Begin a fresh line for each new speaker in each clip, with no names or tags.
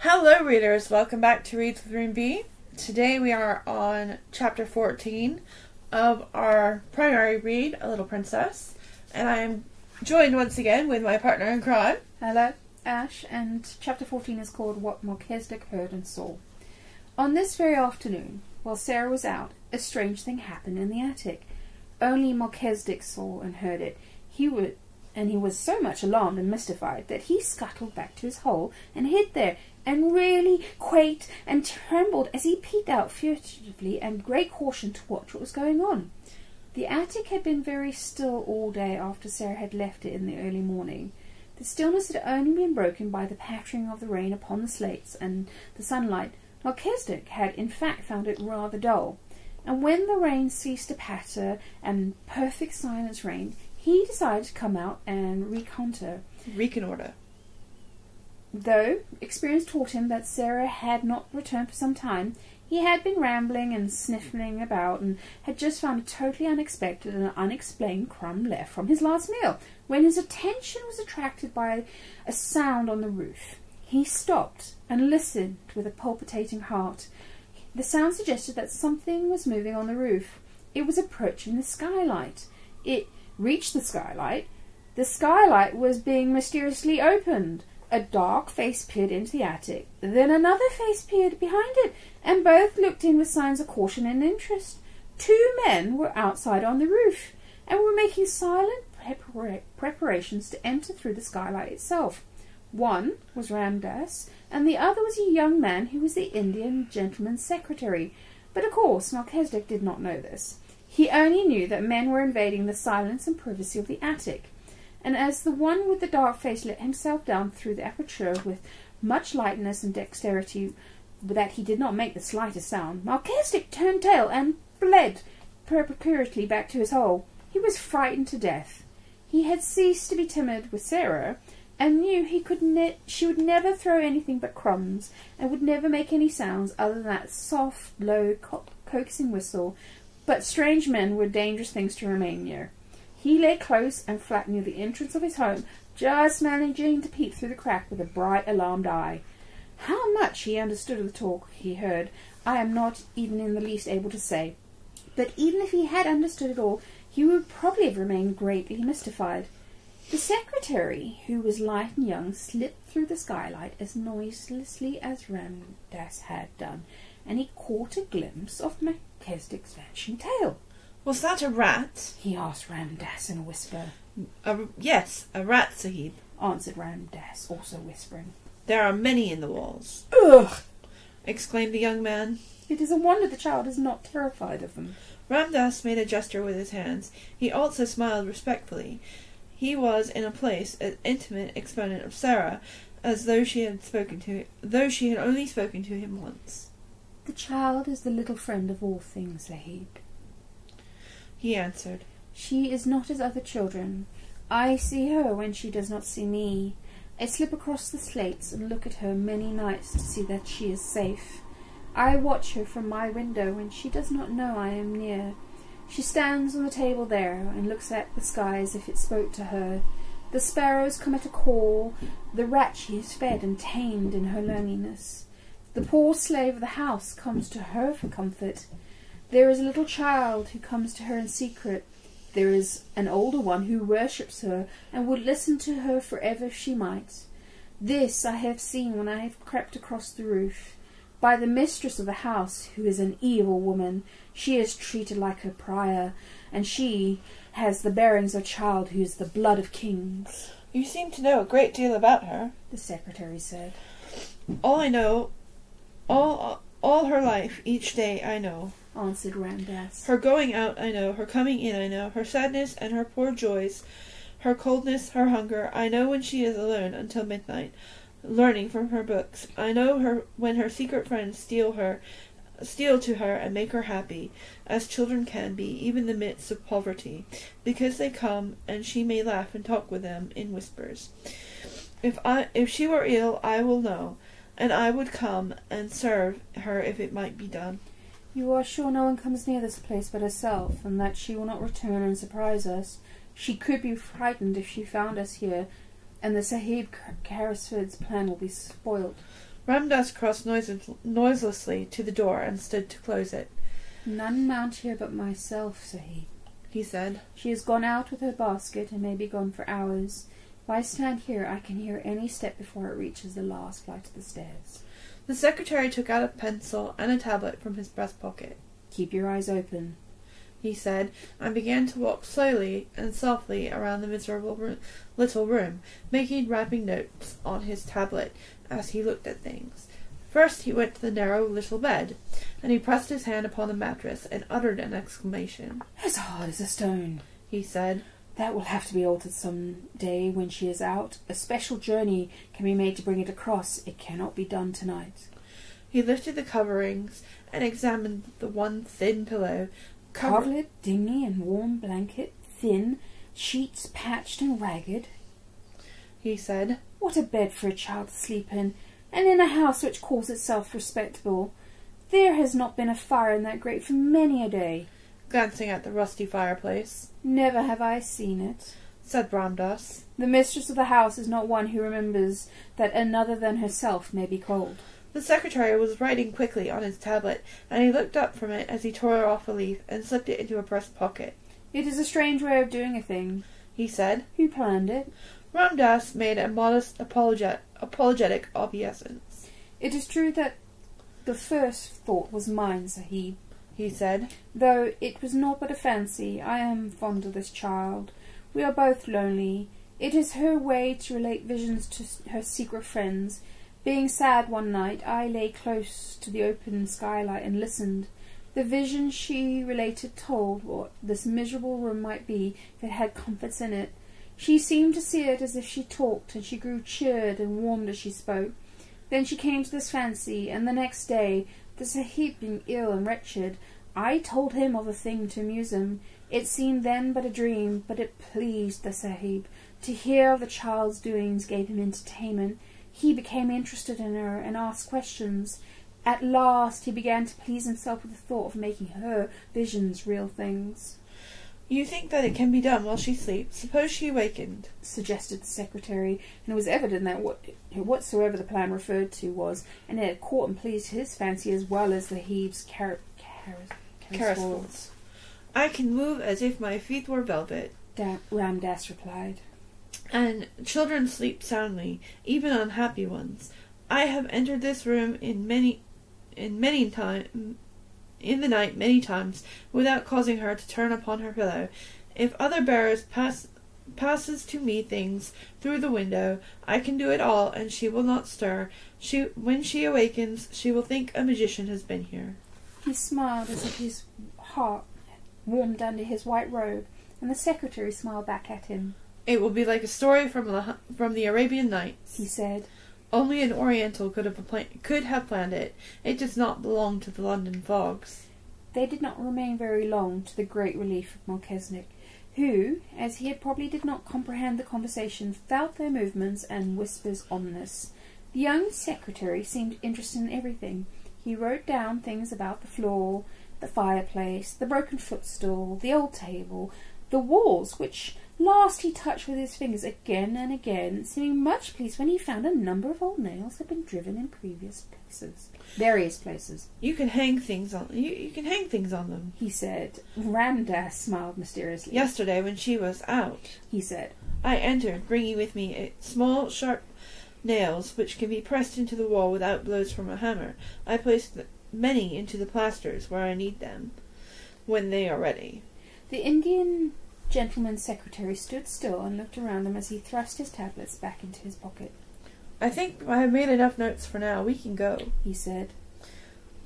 Hello readers, welcome back to Reads with Room B. Today we are on chapter 14 of our primary read, A Little Princess, and I am joined once again with my partner in crime.
Hello, Ash, and chapter 14 is called What Melchizedek Heard and Saw. On this very afternoon, while Sarah was out, a strange thing happened in the attic. Only Melchizedek saw and heard it. He was so much alarmed and mystified that he scuttled back to his hole and hid there, and really quaked and trembled as he peeped out furtively and great caution to watch what was going on. The attic had been very still all day after Sarah had left it in the early morning. The stillness had only been broken by the pattering of the rain upon the slates and the sunlight. Melchizedek had in fact found it rather dull, and when the rain ceased to patter and perfect silence reigned, he decided to come out and reconnoiter. Though experience taught him that Sarah had not returned for some time, he had been rambling and sniffling about and had just found a totally unexpected and unexplained crumb left from his last meal, when his attention was attracted by a sound on the roof. He stopped and listened with a palpitating heart. The sound suggested that something was moving on the roof. It was approaching the skylight. It reached the skylight. The skylight was being mysteriously opened. A dark face peered into the attic. Then another face peered behind it, and both looked in with signs of caution and interest. Two men were outside on the roof, and were making silent preparations to enter through the skylight itself. One was Ramdas, and the other was a young man who was the Indian gentleman's secretary. But of course Melchizedek did not know this. He only knew that men were invading the silence and privacy of the attic. And as the one with the dark face let himself down through the aperture with much lightness and dexterity that he did not make the slightest sound, Melchizedek turned tail and fled precariously back to his hole. He was frightened to death. He had ceased to be timid with Sarah, and knew she would never throw anything but crumbs, and would never make any sounds other than that soft, low, coaxing whistle. But strange men were dangerous things to remain near. He lay close and flat near the entrance of his home, just managing to peep through the crack with a bright, alarmed eye. How much he understood of the talk he heard, I am not even in the least able to say. But even if he had understood it all, he would probably have remained greatly mystified. The secretary, who was light and young, slipped through the skylight as noiselessly as Ramdas had done, and he caught a glimpse of Melchizedek's vanishing tail.
Was that a rat?
He asked Ramdas in a whisper.
Yes, a rat, Sahib,
answered Ramdas, also whispering.
There are many in the walls.
Ugh!
Exclaimed the young man.
It is a wonder the child is not terrified of them.
Ramdas made a gesture with his hands. He also smiled respectfully. He was in a place an intimate exponent of Sarah, as though she had only spoken to him once.
The child is the little friend of all things, Sahib, he answered. She is not as other children. I see her when she does not see me. I slip across the slates and look at her many nights to see that she is safe. I watch her from my window when she does not know I am near. She stands on the table there and looks at the sky as if it spoke to her. The sparrows come at a call. The rat she has fed and tamed in her loneliness. The poor slave of the house comes to her for comfort. There is a little child who comes to her in secret. There is an older one who worships her and would listen to her forever if she might. This I have seen when I have crept across the roof. By the mistress of the house, who is an evil woman, she is treated like her pariah, and she has the bearings of a child who is the blood of kings.
You seem to know a great deal about her,
the secretary said.
All I know, all her life, each day I know,
answered Ramdas.
Her going out I know, her coming in I know, her sadness and her poor joys, her coldness, her hunger. I know when she is alone until midnight, learning from her books. I know her when her secret friends steal to her and make her happy, as children can be, even in the midst of poverty, because they come, and she may laugh and talk with them in whispers. If she were ill, I will know, and I would come and serve her if it might be done.
You are sure no one comes near this place but herself, and that she will not return and surprise us? She could be frightened if she found us here, and the Sahib Carrisford's plan will be spoilt.
Ramdas crossed noiselessly to the door and stood to close it.
"None mount here but myself, Sahib,"
he said.
"She has gone out with her basket and may be gone for hours. If I stand here, I can hear any step before it reaches the last flight of the stairs."
The secretary took out a pencil and a tablet from his breast pocket.
"Keep your eyes open,"
he said, and began to walk slowly and softly around the miserable little room, making rapid notes on his tablet as he looked at things. First he went to the narrow little bed, and he pressed his hand upon the mattress and uttered an exclamation.
"As hard as a stone,"
he said.
"That will have to be altered some day when she is out. A special journey can be made to bring it across. It cannot be done tonight."
He lifted the coverings and examined the one thin pillow.
Coverlet, dingy and warm blanket, thin, sheets patched and ragged,
he said.
"What a bed for a child to sleep in, and in a house which calls itself respectable. There has not been a fire in that grate for many a day."
Glancing at the rusty fireplace.
"Never have I seen it,"
said Ramdas.
"The mistress of the house is not one who remembers that another than herself may be cold."
The secretary was writing quickly on his tablet, and he looked up from it as he tore off a leaf and slipped it into a breast pocket.
"It is a strange way of doing a thing,"
he said.
"Who planned it?"
Ramdas made a modest apologetic obeisance.
"It is true that the first thought was mine, Sahib,"
he said.
"Though it was not but a fancy. I am fond of this child. We are both lonely. It is her way to relate visions to her secret friends. Being sad one night, I lay close to the open skylight and listened. The vision she related told what this miserable room might be if it had comforts in it. She seemed to see it as if she talked, and she grew cheered and warmed as she spoke. Then she came to this fancy, and the next day, the Sahib being ill and wretched, I told him of a thing to amuse him. It seemed then but a dream, but it pleased the Sahib. To hear of the child's doings gave him entertainment. He became interested in her and asked questions. At last he began to please himself with the thought of making her visions real things."
"You think that it can be done while she sleeps? Suppose she awakened,"
suggested the secretary, and it was evident that whatsoever the plan referred to was, and it had caught and pleased his fancy as well as the Sahib's Carasford's.
"I can move as if my feet were velvet,"
Ramdas replied.
"And children sleep soundly, even unhappy ones. I have entered this room in the night many times, without causing her to turn upon her pillow. If other bearers passes to me things through the window, I can do it all, and she will not stir. When she awakens, she will think a magician has been here."
He smiled as if his heart warmed under his white robe, and the secretary smiled back at him.
"It will be like a story from the Arabian Nights,"
he said.
"Only an Oriental could have planned it. It does not belong to the London fogs."
They did not remain very long, to the great relief of Melchizedek, who, as he had probably did not comprehend the conversation, felt their movements and whispers ominous. The young secretary seemed interested in everything. He wrote down things about the floor, the fireplace, the broken footstool, the old table, the walls, which last he touched with his fingers again and again, seeming much pleased when he found a number of old nails had been driven in various places.
You can hang things on them,"
he said. Ramdas smiled mysteriously.
"Yesterday, when she was out,"
he said,
"I entered, bringing with me small, sharp nails which can be pressed into the wall without blows from a hammer. I placed many into the plasters where I need them when they are ready."
The Indian gentleman's secretary stood still and looked around him as he thrust his tablets back into his pocket.
"I think I have made enough notes for now. We can go,"
he said.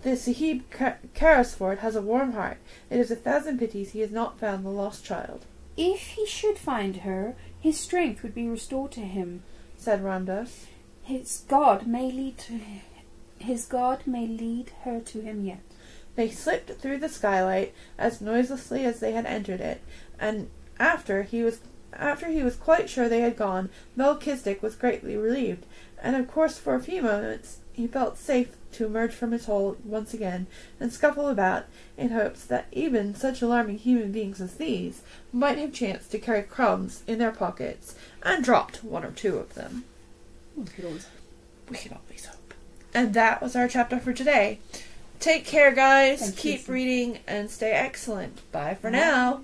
"The Sahib Carasford has a warm heart. It is 1,000 pities he has not found the lost child."
"If he should find her, his strength would be restored to him,"
said Ramdas.
His God may lead her to him yet."
They slipped through the skylight as noiselessly as they had entered it, and after he was quite sure they had gone, Melchizedek was greatly relieved, and of course for a few moments he felt safe to emerge from his hole once again and scuffle about, in hopes that even such alarming human beings as these might have chanced to carry crumbs in their pockets, and dropped one or two of them.
We could always
We can always hope. And that was our chapter for today. Take care, guys.
Thanks,
Keep
Lisa.
reading and stay excellent. Bye for now.